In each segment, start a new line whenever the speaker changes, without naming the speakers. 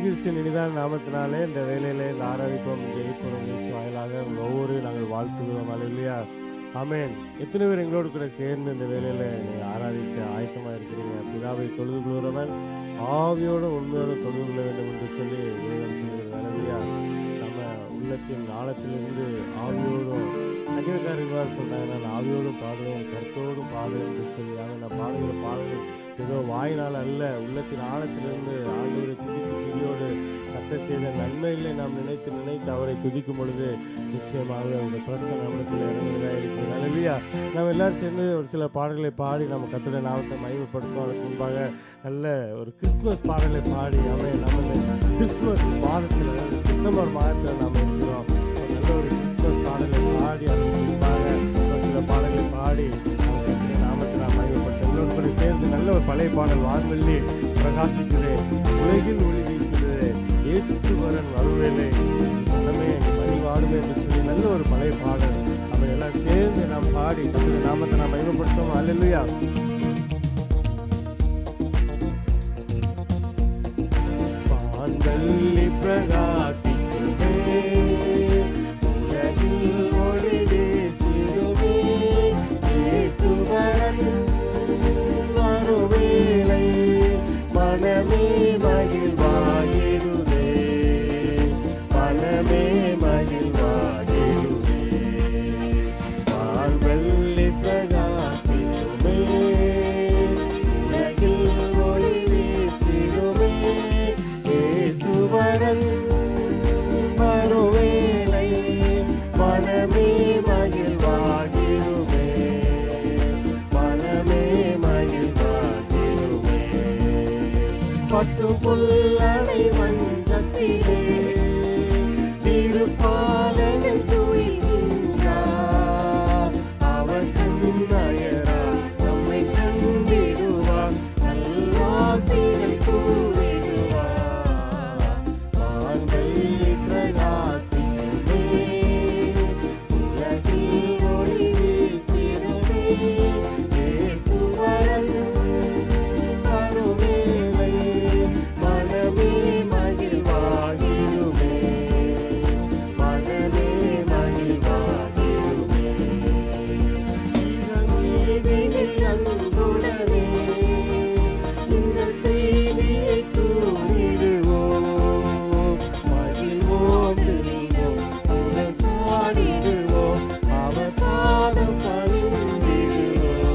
கிறிஸ்துவின் இனிதான நாமத்தினாலே இந்த வேலையிலே இந்த ஆராதிப்போம் ஜெயிப்போம் நிகழ்ச்சி வாயிலாக ஒவ்வொரு நாங்கள் வாழ்த்துகிறோம். அல்லேலூயா, ஆமென். எத்தனை பேர் எங்களோடு கூட சேர்ந்து இந்த வேலையில நீங்கள் ஆராதிக்க ஆயத்தமாக இருக்கிறீங்க? பிதாவை தொழுது கொள்கிறவன் ஆவியோடு உண்மையோடு தொழுது கொள்ள வேண்டும் என்று சொல்லி வேதம் சொல்கிறது. அல்லேலூயா, நம்ம உள்ளத்தின் ஆழத்திலிருந்து ஆவியோடும் சங்கீதக்காரர் சொல்கிறாங்க, நான் ஆவியோடும் பாடுவேன் கருத்தோடும் பாடுவேன் என்று சொல்லி. நான் பாடுகிற பாடல்கள் ஏதோ வாயினால் அல்ல, உள்ளத்தின் ஆழத்திலிருந்து ஆண்டவரை துதிக்கும் துதியோடு கர்த்தர் செய்த நன்மைகளை நாம் நினைத்து அவரை துதிக்கும் பொழுது நிச்சயமாக அந்த பிரசன்னம் நம்மளுக்குள்ள இறங்குவதாக இருக்கிறது. அல்லேலூயா, நாம் எல்லாரும் சேர்ந்து ஒரு சில பாடல்களை பாடி நம்ம கர்த்தருடைய நாமத்தை மகிமைப்படுத்தும். அதுக்கு முன்பாக நல்ல ஒரு கிறிஸ்துமஸ் பாடலை பாடி அவன் நம்ம கிறிஸ்துமஸ் மாதத்தில் டிசம்பர் மாதத்தில் நாம் இருக்கிறோம். நல்ல ஒரு கிறிஸ்துமஸ் பாடலை பாடி அதுக்கு முன்பாக ஒரு சில பாடல்களை பாடி கர்த்தருடைய நாமத்தை நாம் மகிமைப்படுத்தும். எங்களோடு சேர்ந்து நல்ல ஒரு பழைய பாடல், வான்வெள்ளி பிரகாசிக்குதே உலகில் ஒளி வீசுகிறே இயேசு வரன் வருவேலே மனமே மணி வாடுவே என்று சொல்லி நல்ல ஒரு பழைய பாடல் நம்ம எல்லாம் சேர்ந்து நாம் பாடி கர்த்தருடைய நாமத்தை நாம் மகிமைப்படுத்துவோம். அல்லேலூயா. வான்வெள்ளி பிரகாசிக்குதே உலகில் ஒளி வீசுகிறே இயேசு வரன் வருவேலே மனமே மகிழ்வாகிடுதே மனமே மகிழ்வாகிடுதே. வான்வெள்ளி பிரகாசிக்குமே உலகில் ஒளி வீசிடுமே இயேசு வரன் வருவேலை மனமே மகிழ்வாகிடுமே மனமே மகிழ்வாகிடுமே. பசு புல்லனை மஞ்சத்திலே திருப்பாலனை துயிக்கின்றார். அவர் கண்ணயரா நம்மை கண்டிடுவார், நல்லாசிகள் கூறிடுவார். வான்வெள்ளி பிரகாசிக்குமே உலகில் ஒளி வீசிடுமே இயேசு வரன் வருவேலை மனமே மகிழ்வாகிடுமே மனமே மகிழ்வாகிடுமே. இதனில் அன்புடனே இந்த செய்தியை கூறிடுவோம், மகிழ்வோம் திரிவோம் உடன் பாடிடுவோம், அவர் பாதம் பணிந்திடுவோம்.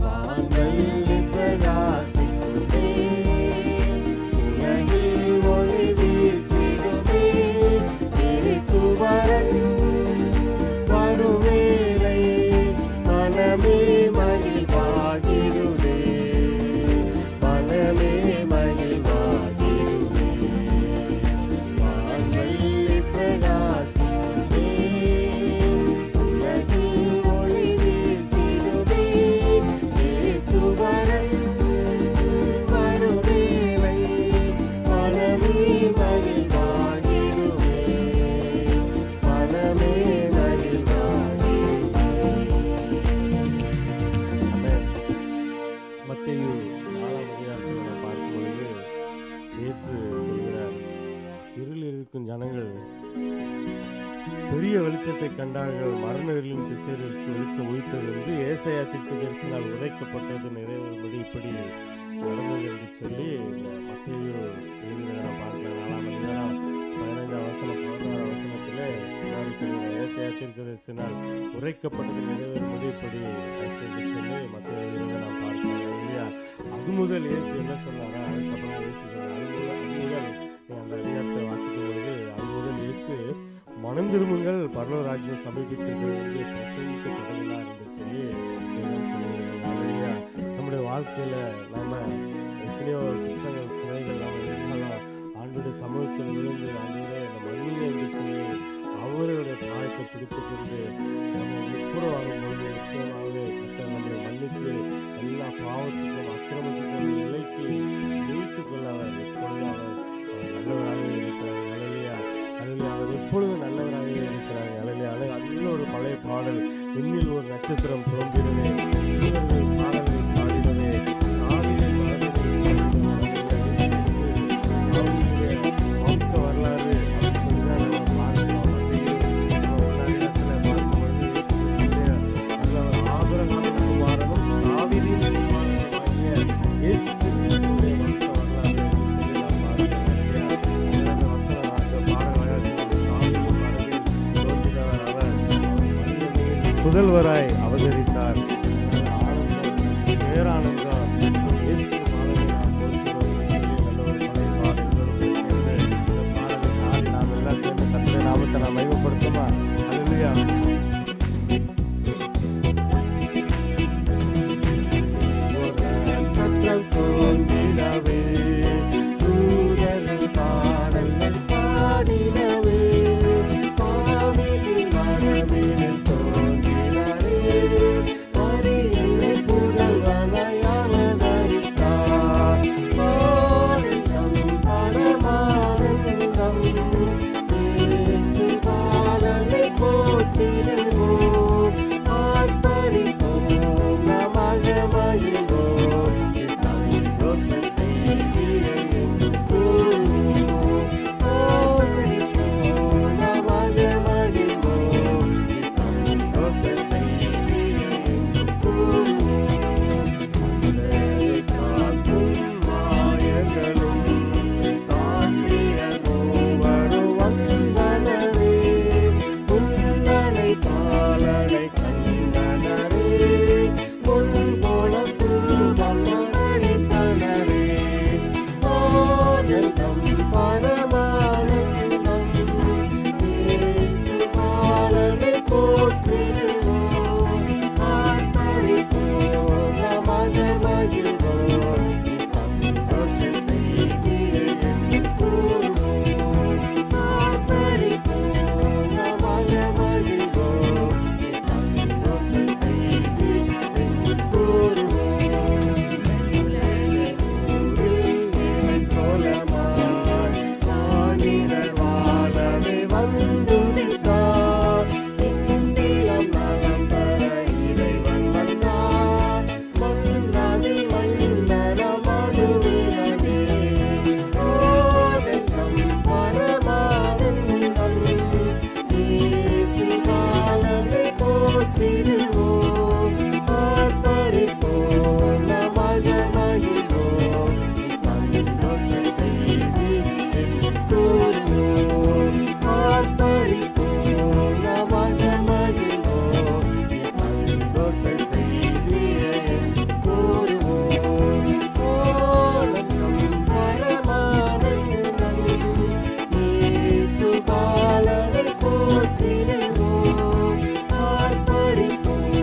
வான்வெள்ளி பிரகாசிக்குமே உலகில் ஒளி வீசிடுமே இயேசு வரன் வருவேலை மனமே மகிழ்வாகிடுதே மனமே மகிழ்வாகிடுதே. வான்வெள்ளி பிரகாசிக்குமே உலகில் ஒளி வீசிடுமே இயேசு வரன் வருவேலை மனமே மகிழ்வாகிடுமே மனமே மகிழ்வாகிடுமே. ஆமென். மத்தேயு 4ஆம் அதிகாரத்தில் நாம் பார்க்கும் பொழுது இயேசு சொல்கிறார், இருளில் இருக்கும் ஜனங்கள் பெரிய வெளிச்சத்தை கண்டார்கள், மரண இருளின் திசையிற்கு வெளிச்சம் உயிர்த்தது என்று ஏசாயா தீர்க்கதரிசியால் உரைக்கப்பட்டது நிறைவேறும்படி இப்படி நடந்தது என்று சொல்லி மத்தேயு எழுதுகிறத நாம் பார்க்கலாம். 4ஆம் அதிகாரம் 15ஆம் வசனம் 16ஆம் வசனத்திலே சொல்கிறார், ஏசாயா தீர்க்கதரிசியால் உரைக்கப்பட்டது நிறைவேறும்படி இப்படி என்று சொல்லி மத்தேயு எழுதுகிறத நாம் பார்க்கலாம். இல்லையா, அது முதல் இயேசு என்ன சொன்னாரா? அதுக்கப்புறம் இயேசு சொன்னார், அது முதல் அந்த அதிகாரத்தை வாசிக்கும் பொழுது அது முதல் இயேசு மனம் திரும்புங்கள் பரலோக ராஜ்யம் சமீபிக்கிறது என்று பிரசங்கிக்க தொடங்கினார் என்று சொல்லி வேதம் சொல்லுகிறது. அல்லேலூயா. நம்முடைய வாழ்க்கையில் நாம் எத்தனையோ குற்றங்கள் குறைகள் நாம் இருந்தாலும் ஆண்டோடைய சமூகத்தில் விழுந்து ஆண்டோடைய நம்ம மன்னிங்க என்று சொல்லி அவருடைய பாதத்தை பிடித்துக் கொண்டு நம்ம ஒப்புரவாகும் பொழுது நிச்சயமாக கர்த்தர் நம்மளை மன்னித்து எல்லா பாவத்துக்கும் அக்கிரமத்துக்கும் நிலைக்கு மீட்டுக் கொள்ள அவர் எப்பொழுது அவர் நல்லவராக இருக்கிறார். அல்லேலூயா. அல்லேலூயா. அவர் எப்பொழுது நல்லவராக இருக்கிறார். அல்லேலூயா. அதில் ஒரு பழைய பாடல், விண்ணில் ஒரு நட்சத்திரம் தோன்றினவே பாடல்களை பாடினவே ஆவியை மனதில் முதல்வராய் அவதரித்தார். ஆனந்தம், பேரானந்தம். இயேசு பாடலை நாம் போற்றுகிறோம் என்று சொல்லி நல்ல ஒரு பழைய பாடல்களோடு சேர்ந்து இந்த பாடலை பாடி நாம் எல்லாம் சேர்ந்து கர்த்தருடைய நாமத்தை நாம் மகிமைப்படுத்துமா? அல்லேலூயா. நட்சத்திரம் தோன்றிடவே தூதர்கள் பாடல்கள் பாடினவே பாவியின் மனதில் தோன்றினாரே மரியன்னை புதல்வனாய் அவதரித்தார். ஆனந்தம் பரமானந்தம் இயேசு பாலனை போற்றிடுவோம் ஆர்ப்பரிப்போம் நமக மகிழ்வோம் சந்தோஷ செய்தியை என்றும் கூறுவோம் ஆர்ப்பரிப்போம் நமக மகிழ்வோம் சந்தோஷ செய்தியை என்றும் கூறுவோம். அந்தரை காக்கும் மாயங்களும் சாஸ்திர மூவரும் வந்தனரே உன்னனை பாலனை கண்டனரே முன்போலம் தூபம் அளித்தனரே ஆனந்தம் பரமானந்தம் இயேசு பாலனை போற்றிடுவோம் ஆர்ப்பரிப்போம் நமக மகிழ்வோம் சந்தோஷ செய்தியை என்றும் கூறுவோம் ஆர்ப்பரிப்போம் நமக மகிழ்வோம் சந்தோஷ செய்தி என்றும் கூறுவோம். ஊரில் கோலமாய் வானிடர் வாழவே வந்துதித்தார். இந்திலம் நலம் பெற இறைவன் வந்தார். மன்னாதி மன்னர மடுவிலனே ஆனந்தம் பரமானந்தம் இயேசு பாலனை போற்றிடுவோம் ஆர்ப்பரிப்போம் நமக மகிழ்வோம் சந்தோஷ செய்தி என்றும் கூறுவோம் ஆர்ப்பரிப்போம் நமக மகிழ்வோம் சந்தோஷ செய்தியை என்றும் கூறுவோம். ஆனந்தம் பரமானந்தம் இயேசு பாலனை போற்றிடுவோம் ஆர்ப்பரிப்போம்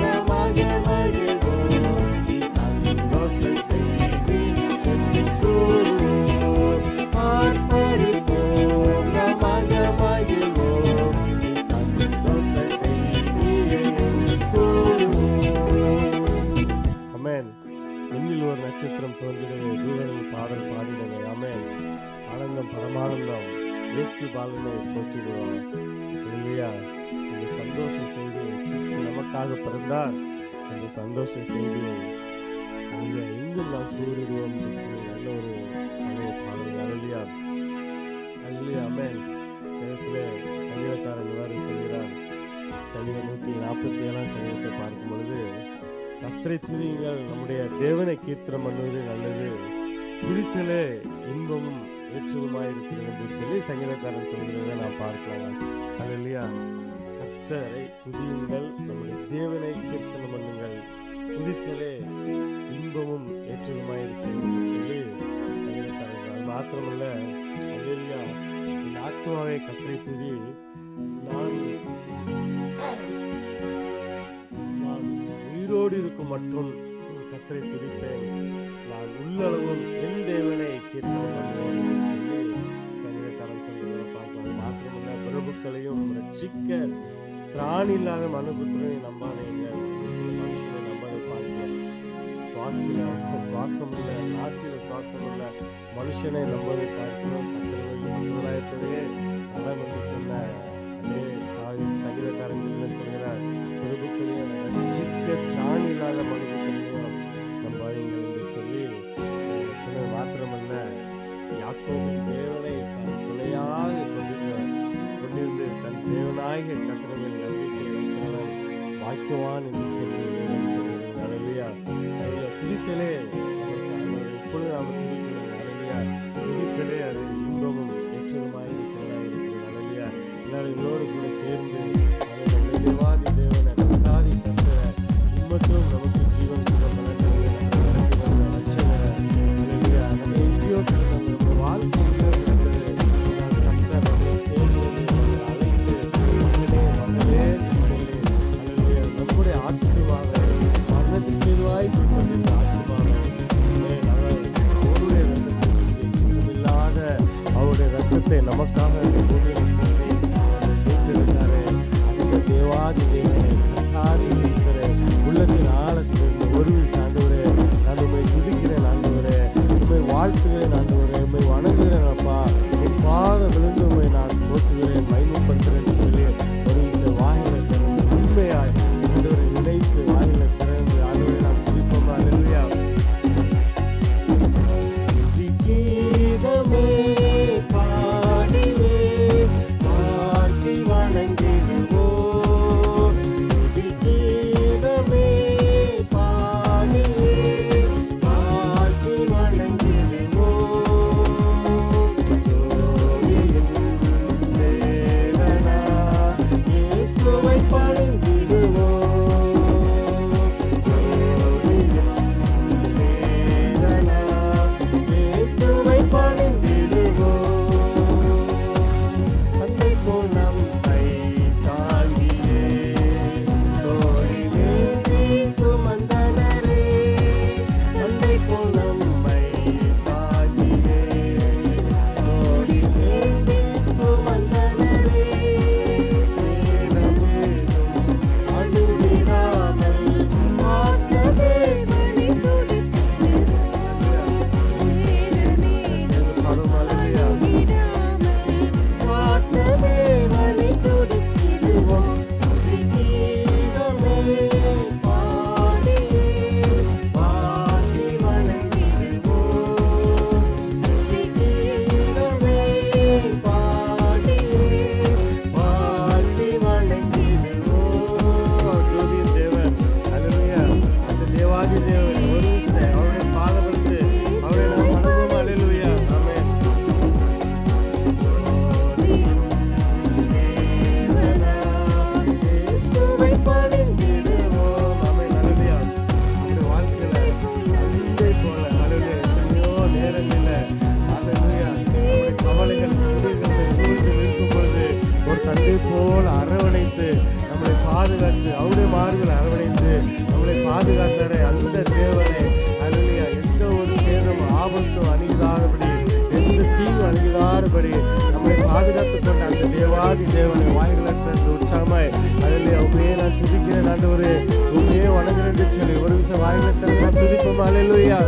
நமக மகிழ்வோம் சந்தோஷ செய்தி என்றும் கூறுவோம் ஆர்ப்பரிப்போம் நமக மகிழ்வோம் சந்தோஷ செய்தியை என்றும் கூறுவோம். ஆமென். விண்ணில் ஒரு நட்சத்திரம் தோன்றிடவே தூதர்கள் பாடல் பாடிடவே ஆமென். ஆனந்தம் பரமானந்தம் இயேசு பாலனை போற்றிடுவோம். அல்லேலூயா. இந்த சந்தோஷ செய்தி கிறிஸ்து நமக்காக பிறந்தார். அந்த சந்தோஷ செய்தியை அல்லேலூயா எங்கும் நாம் கூறிடுவோம் என்று சொல்லி நல்ல ஒரு பழைய பாடல். அல்லேலூயா. அல்லேலூயா. ஆமென். வேதத்திலே சங்கீதக்காரன் இவ்வாறு சொல்கிறார். சங்கீதம் 147 சங்கீதத்தை பார்க்கும் பொழுது கர்த்தரை துதியுங்கள், நம்முடைய தேவனை கீர்த்தனம் பண்ணுவது நல்லது, துதித்தலே இன்பமும் ஏற்றதுமாயிருக்கிறது என்று சொல்லி சங்கீதக்காரன் சொல்கிறதை நாம் பார்க்கலாம். அல்லேலூயா. கர்த்தரை துதியுங்கள், நம்முடைய தேவனை கீர்த்தனம் பண்ணுங்கள், துதித்தலே இன்பமும் ஏற்றதுமாயிருக்கிறது என்று சொல்லி சங்கீதக்காரன். அது மாத்திரமல்ல, அல்லேலூயா, இந்த ஆத்மாவை கர்த்தரை துதி, நான் உயிரோடு இருக்கும் மற்றும் கர்த்தரை துதிப்பேன், நான் உள்ளளவும் என் தேவனை கீர்த்தனம் பண்ணுவேன் என்று சொல்லி சங்கீதக்காரன் சொல்கிறத பார்க்கலாம். மாத்திரமல்ல, பிரபுக்களையும் ரட்சிக்க திராணி இல்லாத மனுபுத்திரனை நம்பாதீங்க, மனுஷனை நம்பாத பார்க்கிறோம். சுவாசம் இல்லை, நாசில சுவாசம் இல்லை மனுஷனை நம்பதை பார்க்கிறோம். கர்த்தர்கள் மற்றவர்களாயிருப்பதே நலம் என்று சொன்ன அதே சங்கீதக்காரன் என்ன சொல்கிறார்? பிரபுக்களையும் ரட்சிக்க திராணி இல்லாத மனுபுத்திரனையும் நம்பாதீங்கள் என்று சொல்லி சொன்னது மாத்திரமல்ல, யாக்கோபின் தேவனை தன் துணையாக கொண்டிருந்து தன் தேவனாகிய கர்த்தரில் நம்பிக்கை வைக்கிறவன் பாக்கியவான் என்று சொல்லி அல்லேலூயா. துதித்தலே எப்பொழுது நாம் துதிக்கிறோம். அல்லேலூயா. துதித்தலே அது இன்பமும் ஏற்றதுமாய் இருக்கிறதா இருக்கிறது. அல்லேலூயா. எல்லாரும் எங்களோடு கூட சேர்ந்து தேவாதி தேவனை நமக்காக இந்த பூமியில தோன்றி அவரை மீட்டெடுத்தாரே, அந்த தேவாதி தேவனே, கர்த்தாதி இருக்கிற உள்ளத்தின் ஆழத்திலிருந்து ஒரு விஷயம் ஆண்டவரே, நான் உம்மை துதிக்கிறேன் ஆண்டவரே, உம்மை வாழ்த்துகிறேன் ஆண்டவரே, உம்மை வணங்குகிறேன் அப்பா, என் பாதம் விழுந்து உம்மை நான் போற்றுகிறேன், மகிமைப்படுத்துகிறேன் சொல்லி ஒரு விஷயம் வாயில திறந்து உண்மையாய் ஆண்டவரை நினைத்து வாயில திறந்து ஆண்டவரை நாம் துதிப்போம். அல்லேலூயா. கீதமே பாடிவே வாழ்த்தி வணங்கிடுவோம், கீதமே பாடிவே வாழ்த்தி வணங்கிடுவோம், ஜோதியின் தேவனா இயேசுவை பணிந்திடுவோம், ஜோதியின் தேவனா இயேசுவை பணிந்திடுவோம், தந்தை போல் நம்மை தாங்கியே தோளிலேந்தி சுமந்தனரே, தந்தை போல் நம்மை தாங்கியே தோளிலேந்தி சுமந்தனரே, சேதமேதும் அணுகிடாமல் காத்ததே பணி போல் அரவணைத்து நம்மளை பாதுகாத்து அவருடைய மார்களை அரவணைத்து நம்மளை பாதுகாத்தாரே அந்த தேவனை. அல்லேலூயா. எந்த ஒரு சேதம் ஆபத்தும் அணுகிடாதபடி, எந்த தீங்கு அணுகிடாதபடி நம்மளை பாதுகாத்துக் கொண்ட அந்த தேவாதி தேவனை வாய்களை திறந்து உற்சாகமாய் அல்லேலூயா உண்மையே நான் துதிக்கிறேன் ஆண்டவரே, உண்மையே வணங்குறேன் என்று சொல்லி ஒரு விஷயம் வாய்களை திறந்து நான் துதிப்போம். அல்லேலூயா.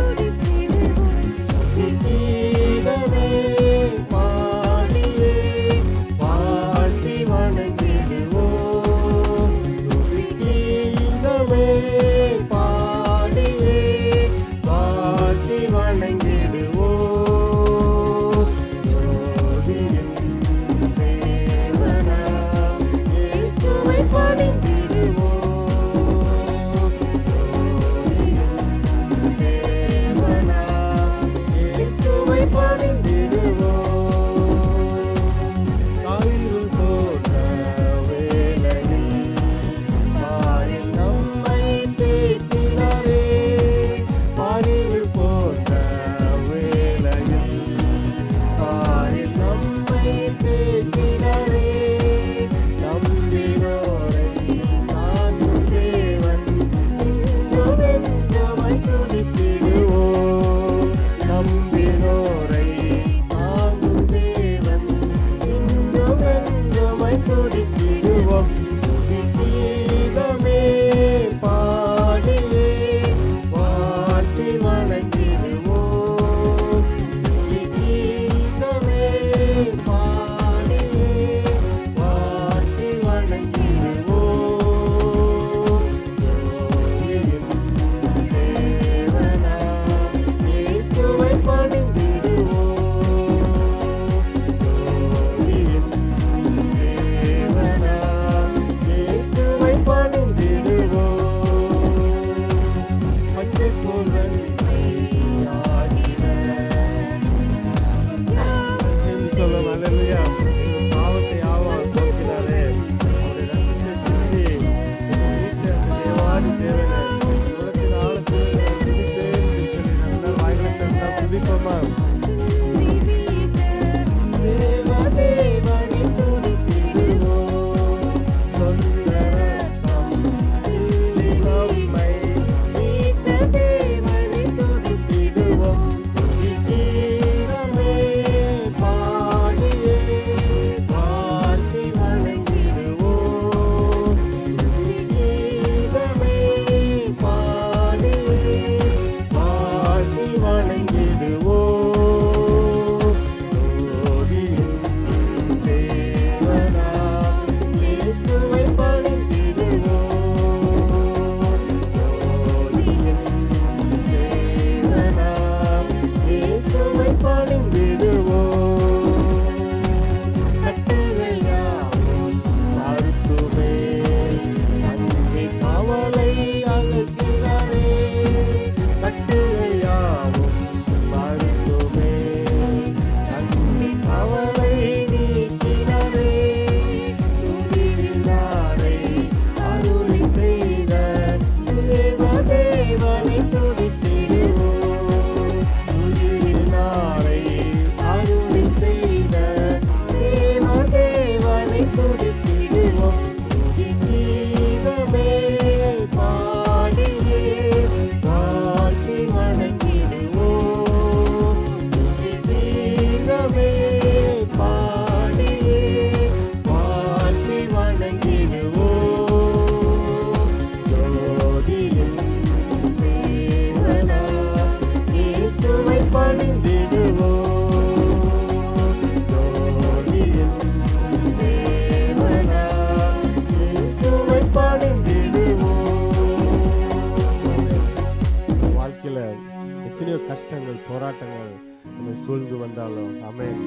சூழ்ந்து வந்தாலும் ஆமென்,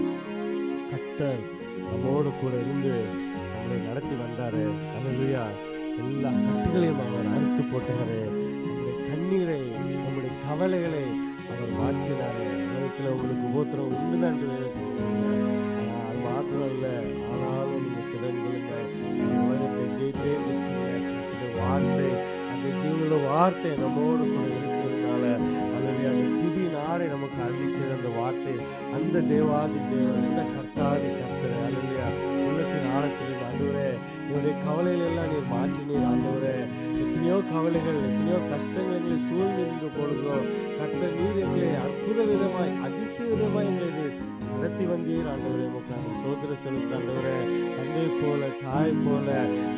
கர்த்தர் நம்மோடு கூட இருந்து நம்மளை நடத்தி வந்தாரு. அல்லேலூயா. எல்லா கட்டுகளையும் அவர் அறுத்து போட்டாரு. நம்முடைய கண்ணீரை, நம்முடைய கவலைகளை அவர் மாற்றினாரு. உலகத்தில் உங்களுக்கு உபத்திரம் உண்டுதான் என்று ஆனால் அது மாத்திரம் இல்லை, ஆனாலும் நீங்கள் திறன் கொள்ளுங்கள், உலகத்தை ஜெயித்தே இந்த வார்த்தை, அந்த ஜீவனுள்ள வார்த்தை நம்மோடு கூட இருக்கிறதுனால அல்லேலூயா, அந்த துதி நாடை நமக்கு அறிவிச்சது அந்த வார்த்தை, அந்த தேவாதி தேவன், அந்த கர்த்தாதி கர்த்தர். அல்லேலூயா. உள்ளத்தின் ஆழத்தில் ஆண்டவரே, என்னுடைய கவலைகள் எல்லாம் நீர் மாற்றினீர் ஆண்டவரே. எத்தனையோ கவலைகள், எத்தனையோ கஷ்டங்கள் எங்களை சூழ்ந்திருந்த பொழுதோ கர்த்தர் நீர் எங்களை அற்புத விதமாய், அதிசய விதமாய் எங்களை நடத்தி வந்தீர் ஆண்டவரே. உமக்கு சோதர செலுத்த ஆண்டவரே. தந்தை போல, தாய் போல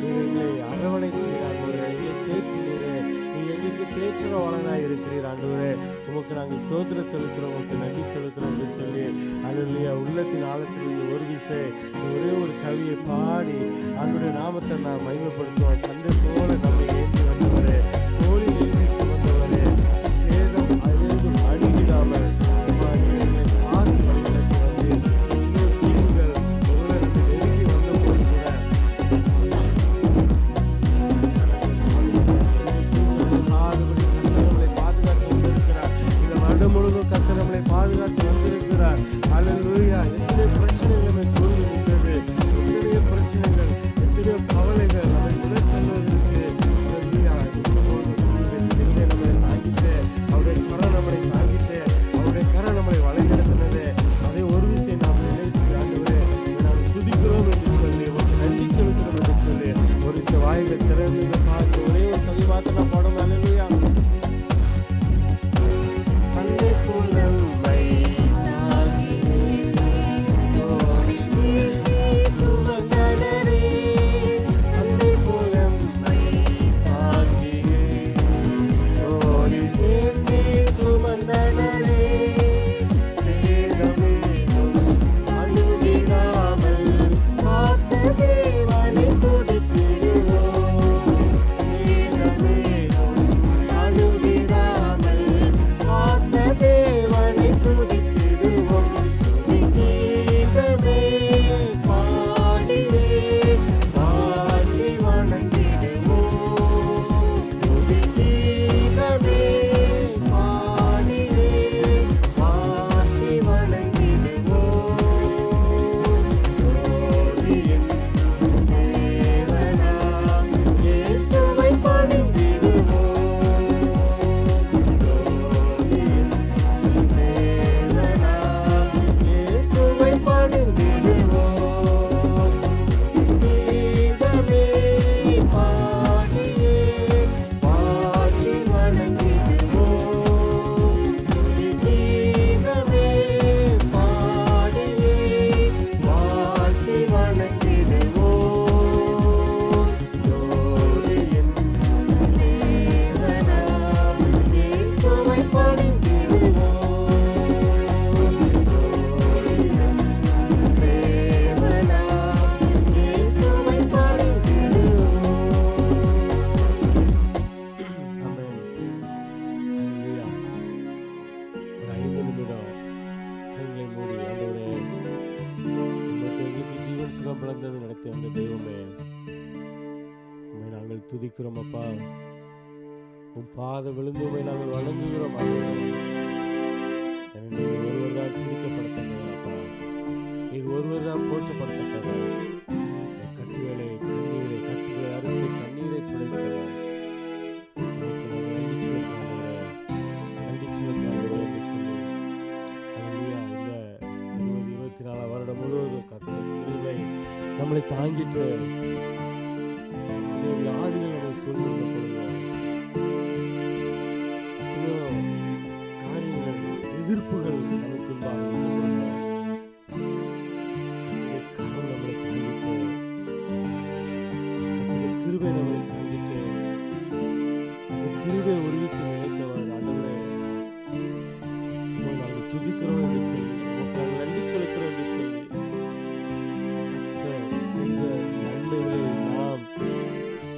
நீர் எங்களை அரவணைத்தீர் ஆண்டவரே. எங்களை தேற்றினீரே, நீர் எங்களுக்கு தேற்றவாளனாய் இருக்கிறீர் ஆண்டவரே. உமக்கு நாங்கள் சோதர செலுத்துறோம், உமக்கு நன்றி செலுத்துறோம் என்று சொல்லி அல்லேலூயா, உள்ளத்தின் ஆழத்தில் ஒரு விசை ஒரே ஒரு கவியை பாடி ஆண்டவருடைய நாமத்தை நான் மகிமைப்படுத்துவோம். தந்தை போல நம்மை ஏற்றி வந்தவரே, கோழி எழுதி வந்தவரே, சேதம் அழிந்து அழிவிடாமல் எங்களை பார்த்து வழிநடத்தி வந்து இன்னொரு தீவுகள் ஒருவருக்கு நெருங்கி வந்தபோது கூட நம்மளை பாதுகாத்து வந்திருக்கிறார். இந்த வருடம் முழுவதும் கர்த்தர் நம்மளை பாதுகாத்து வந்திருக்கிறார். அல்லேலூயா. எத்தனை பிரச்சனைகள் நம்மை சூழ்ந்து நிற்கிறது, எத்தனையோ பிரச்சனைகள், எத்தனையோ கவலைகள் நம்மை உணர்த்துவதற்கு அல்லேலூயா, நம்மளை தாங்கிட்டு அவருடைய கரம் நம்மளை தாங்கிட்டு அவருடைய கரம் நம்மளை வழிநடத்தினது. அதை ஒரு விஷயம் நாம் நினைத்து ஆண்டவரே நாம் துதிக்கிறோம் என்று சொல்லி, ஒரு நன்றி செலுத்துகிறோம் என்று சொல்லி ஒரு வாயிலை திறந்து பார்த்து ஒரே ஒரு கவி பார்த்து நான் பாடணும். அல்லேலூயா. தந்தை போல நம்மை நடத்தி வந்த தெய்வமே, உண்மை நாங்கள் துதிக்கிறோம் அப்பா. உன் பாத விழுந்து உண்மை நாங்கள் வணங்குகிறோம். நீர் ஒருவர் தான் துதிக்கப்படத்தக்கவர் அப்பா, நீர் ஒருவர் தான் போற்றப்படத்தக்கவர். கட்டுகளை கண்ணீரை கட்டுகளை அறுத்து கண்ணீரை துடைத்தவர். வருடம் முழுவதும் கர்த்தருடைய நம்மளை தாங்கிட்டு வியாதிகள் நம்மை சூழ்நிலை காரியங்கள் எதிர்ப்புகள் நமக்கு நம்மளை தாங்கிட்டு கிருபை நம்மளை தாங்கிட்டு கிருபை ஒரு விஷயம் நினைத்தவர் ஆண்டவரே நாங்கள் துதிக்கிறோம் என்று சொல்லி நன்றி செலுத்துகிறோம் என்று சொல்லி நாம்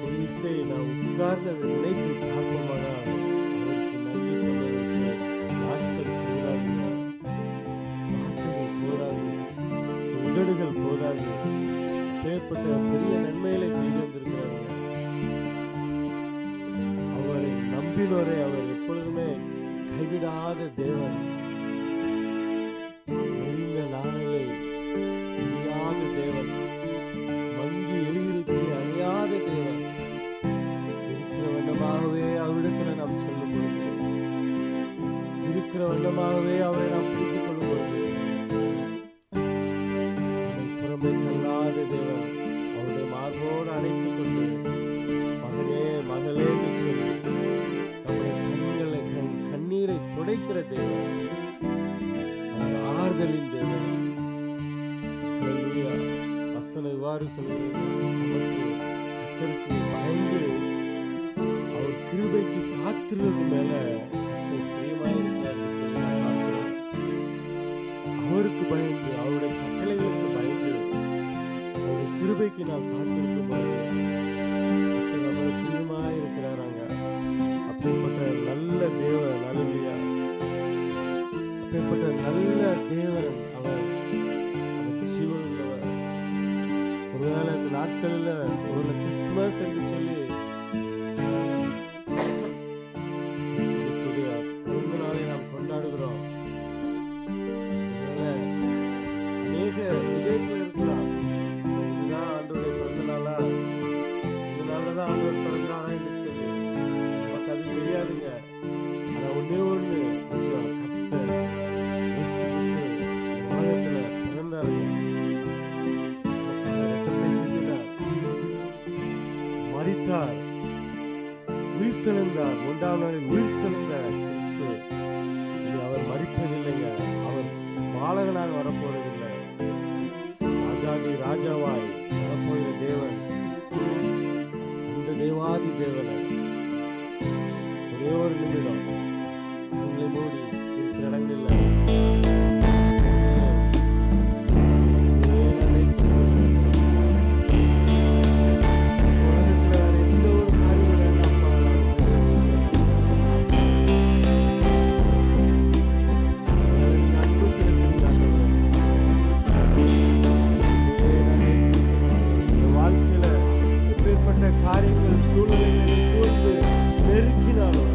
ஒரு விஷயம் நாம் உட்கார்ந்து அதை நினைத்து பார்ப்போமானால் அவருக்கு நன்றி சொல்வதற்கு நாட்கள் கூடாது. எப்பேற்பட்ட பெரிய நன்மைகளை செய்து வந்திருக்கிறாருங்க. அவரை நம்பினோரை அவர் எப்பொழுதுமே கைவிடாத தேவன். நெறிந்த நாளை அறியாத தேவன், மங்கி எழுதிருக்கு அறியாத தேவன். இருக்கிற வண்ணமாகவே அவரிடத்துல நாம் சொல்லும் பொழுது, இருக்கிற வண்ணமாகவே அவரை நாம் புரிந்து கொள்ளும் பொழுது, புறமே தள்ளாத தேவன் அவருடைய மார்போடு அணைத்துக் கொண்டு, மகனே மகளே என்று சொல்லி நம்முடைய கண்ணீரை துடைக்கிற தேவன், ஆறுதலின் தேவன். ஹல்லேலூயா. வசனம் இவ்வாறு சொல்கிறது, நமக்கு கர்த்தருக்கு பயந்து அவர் கிருபைக்கு காத்திருக்கிறது மேல பிரியமாயிருக்கிறார் என்று சொல்லி நாம் பார்க்கிறோம். அவருக்கு பயந்து, அவருடைய கட்டளைகளுக்கு பயந்து, அவருடைய கிருபைக்கு நாம் காத்திருக்கும் போது அவர் பிரியமாயிருக்கிறாராங்க. அப்படிப்பட்ட நல்ல தேவன். ஹல்லேலூயா. அப்படிப்பட்ட நல்ல தேவன் அவர் ஜீவன் உள்ளவர். ஒருவேளை இந்த நாட்களில் ஒரு கிறிஸ்துமஸ் என்று சொல்லி பிறந்த நாளை நாம் கொண்டாடுகிறோம். ஒருவேளை அநேக நிகழ்ச்சிகள் இருக்கலாம். இதுதான் ஆண்டவருடைய பிறந்த நாளா, இந்த நாளில் தான் ஆண்டவர் பிறந்தாரா என்று சொல்லி நமக்கு அது தெரியாதுங்க. ஆனால் ஒன்னே ஒன்று, மரித்தார், உயிர்த்தெழுந்தார். 3ஆம் நாளில் உயிர்த்தெழுந்த கிறிஸ்து. இது அவர் மரிப்பதில்லைங்க. அவர் பாலகனாக வரப்போவதில்லை. ராஜாதி ராஜாவாய் வரப்போகிற தேவன், அந்த தேவாதி தேவனை ஒரே ஒரு நிமிடம் உங்களை மூடி இருக்கிற இடங்கள்ல காரியங்கள் சூழ்நிலைகளை சூழ்ந்து நெருக்கினாலும்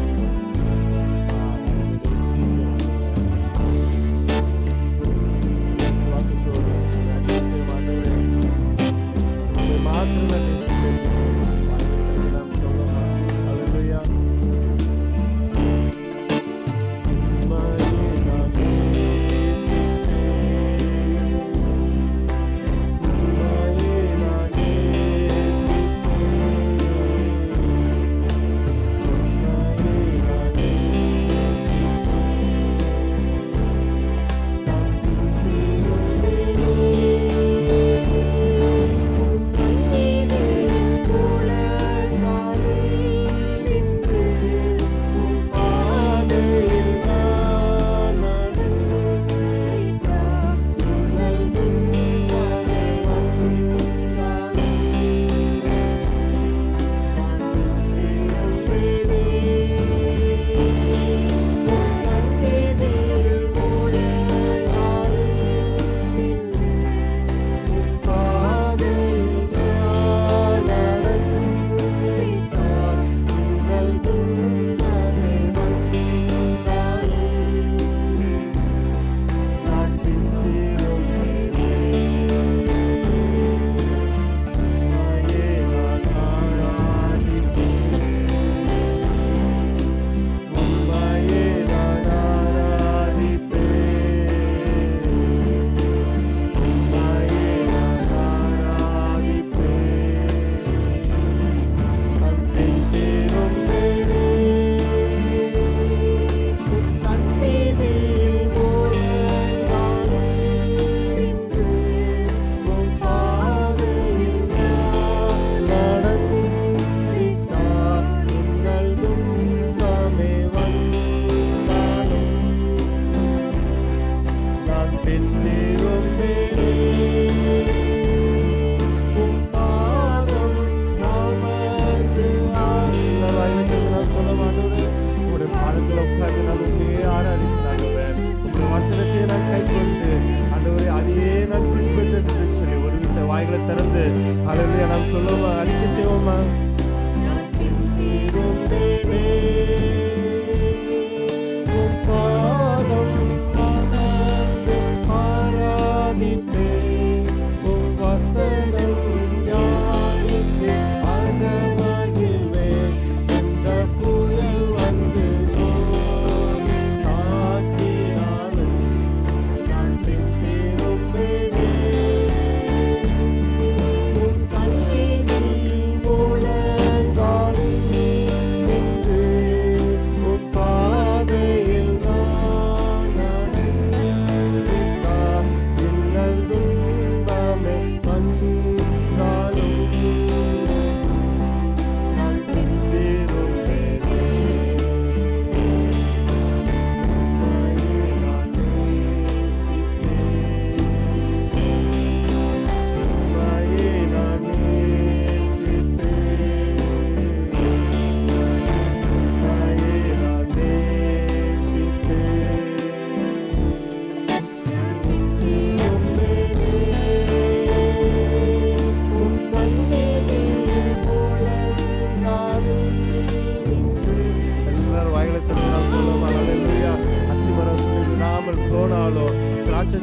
வாய்களை திறந்து ஹalleluya நாம் சொல்லுவோமா, அறிக்கை செய்வோமா?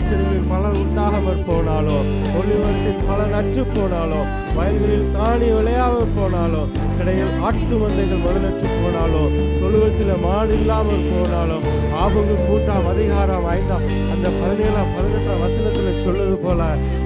செடிகளில் பலன் உண்டாகாமல் போனாலோ, ஒளிவரத்தில் பலன் அற்று போனாலோ, வயல்களில் தானி விளையாமல் போனாலோ, கடையில் ஆட்டு மந்தைகள் முதலற்று போனாலோ, தொழுவத்தில் மாடு இல்லாமல் போனாலோ, ஆபங்கு 3:5 அந்த 17-18 வசனத்தில் சொல்வது போல,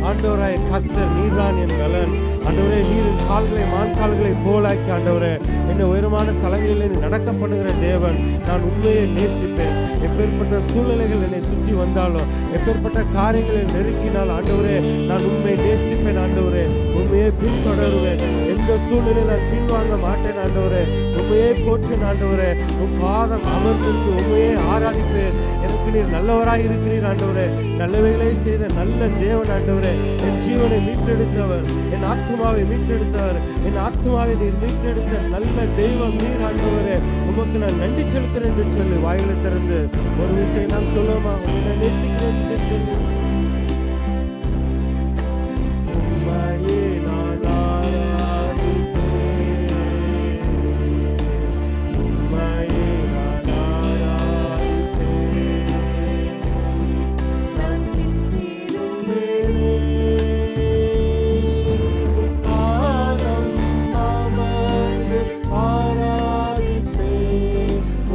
ஆண்டவராய் கர்த்தர் நீர்தான் என் பலன். ஆண்டவரே, நீரின் கால்களை மான்கால்களை போலாக்கி ஆண்டவரே என்னை உயரமான ஸ்தலங்களில் நடக்க பண்ணுகிற தேவன். நான் உண்மையை நேசிப்பேன். எப்பேற்பட்ட சூழ்நிலைகள் என்னை சுற்றி வந்தாலும், எப்பேற்பட்ட காரியங்களை நெருக்கினால் ஆண்டவரே நான் உண்மையை நேசிப்பேன். ஆண்டவரே உண்மையை பின்தொடருவேன். எந்த சூழ்நிலையில் நான் பின்வாங்க மாட்டேன். ஆண்டவரே உண்மையை போற்றேன். ஆண்டவரே உன் பாதம் அமர்ந்திருந்து உண்மையை ஆராதிப்பேன். எனக்கு நீர் நல்லவராய் இருக்கிறீர். ஆண்டவரே நல்லவைகளை செய்த நல்ல தேவன். ஆண்டவரே என் ஜீவனை மீட்டெடுத்தவர், என் ஆத்மாவை மீட்டெடுத்தவர், என் ஆத்மாவை நீர் மீட்டெடுத்த நல்ல தெய்வம் நீர். ஆண்டவரே உமக்கு நான் நன்றி செலுத்துறேன் என்று சொல்லி வாயிலை திறந்து ஒரு விஷயம் நாம் சொல்லுவோமா? உங்களை நேசிக்கிறேன் என்று சொல்லி உம்மையே நான் ஆராதிப்பேன். உம்மையே நான் ஆராதிப்பேன். நான் பின்னிருந்தேனே பாதம் அமர்ந்து ஆராதிப்பேன்.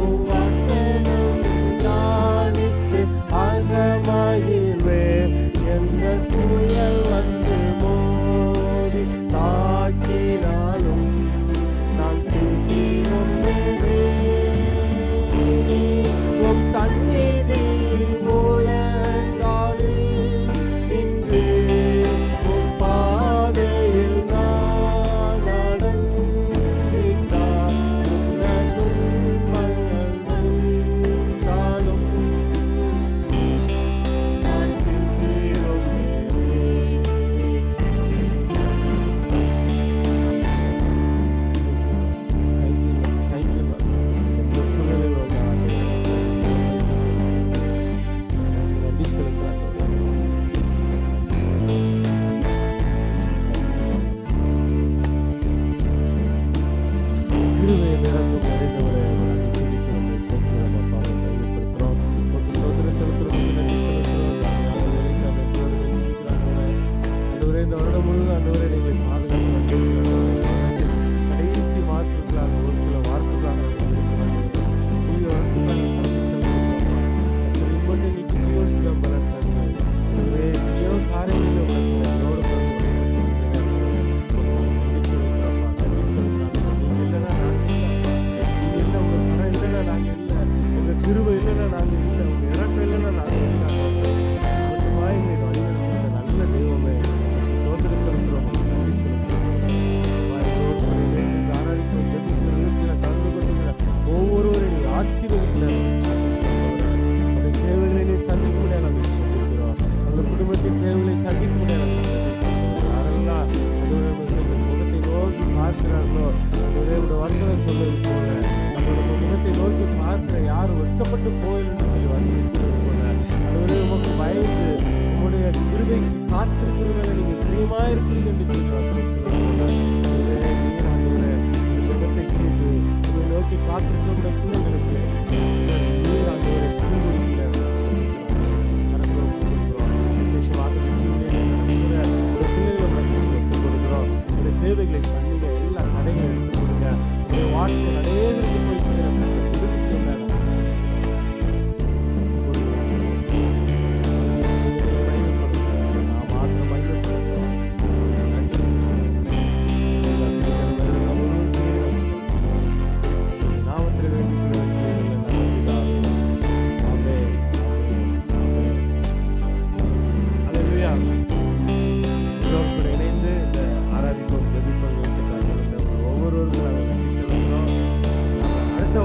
உம் வசனம் தியானித்து அகமகிழ்வேன். எந்த புயல் வந்து மோதி தாக்கினாலும் நான் உம் சந்நிதியில் முழங்காலில் நின்று உம் பாதையில் நான் நடந்திட்டால் உன்ன துன்பங்கள் வந்தாலும் நான் இந்த வருடம் முழுவதும் ஆண்டவரே நீங்களை பாதுகாத்து கடைசி வார்த்தைகளாக ஒரு சில வார்த்தைகளாக கிருபை இல்லைன்னா நாங்கள் இல்லை, உங்கள் இறப்பு இல்லைன்னா நாங்கள் இல்லை. நல்ல தெய்வமே சோதனை செலுத்துகிறோம், நன்றி செலுத்துகிறோம். ஆராதிக்கும் நிகழ்ச்சியில் கலந்து கொண்டுகிற ஒவ்வொருவரையும் நீ ஆசீர்வதிக்கிறார். அந்த தேவைகளை நீ சந்திக்க முடியாது நாங்கள் சொல்லிக்கிறோம். அந்த குடும்பத்தின் தேவைகளை சந்திக்க முடியாது நாங்கள் சொல்லிக்கிறோம். யாரெல்லாம் அதோட முகத்தை நோக்கி பார்க்கிறார்களோ அதோடைய வசனம் சொல்வது போல அதோட முகத்தை நோக்கி பார்க்கிற யார் வெட்கப்பட்டு போயில்னு சொல்லி வசனம் சொல்வது போல அதோடைய உமக்கு பயந்து உங்களுடைய கிருபைக்கு காத்திருக்கிறவங்க நீங்க பிரியமா இருக்கிறீங்க என்று சொல்லி வசனம் சொல்லுகிறது. நீர் ஆண்டவரே இந்த ஜெபத்தை கேட்டு உங்களை நோக்கி காத்திருக்கிற பிள்ளைகளுக்கு நீர் ஆண்டவரை கூறுகிற விசேஷமாக இந்த பிள்ளைகளை கொடுக்கிறோம். இந்த தேவைகளை பண்ணுங்க, எல்லா தடைகளை எடுத்து கொடுங்க. உங்களுடைய வாழ்க்கை அநேகருக்கு போய் சேர உதவி செய்ய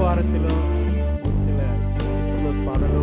வாரத்திலும் ஒரு சில கிறிஸ்துமஸ் பாடலோ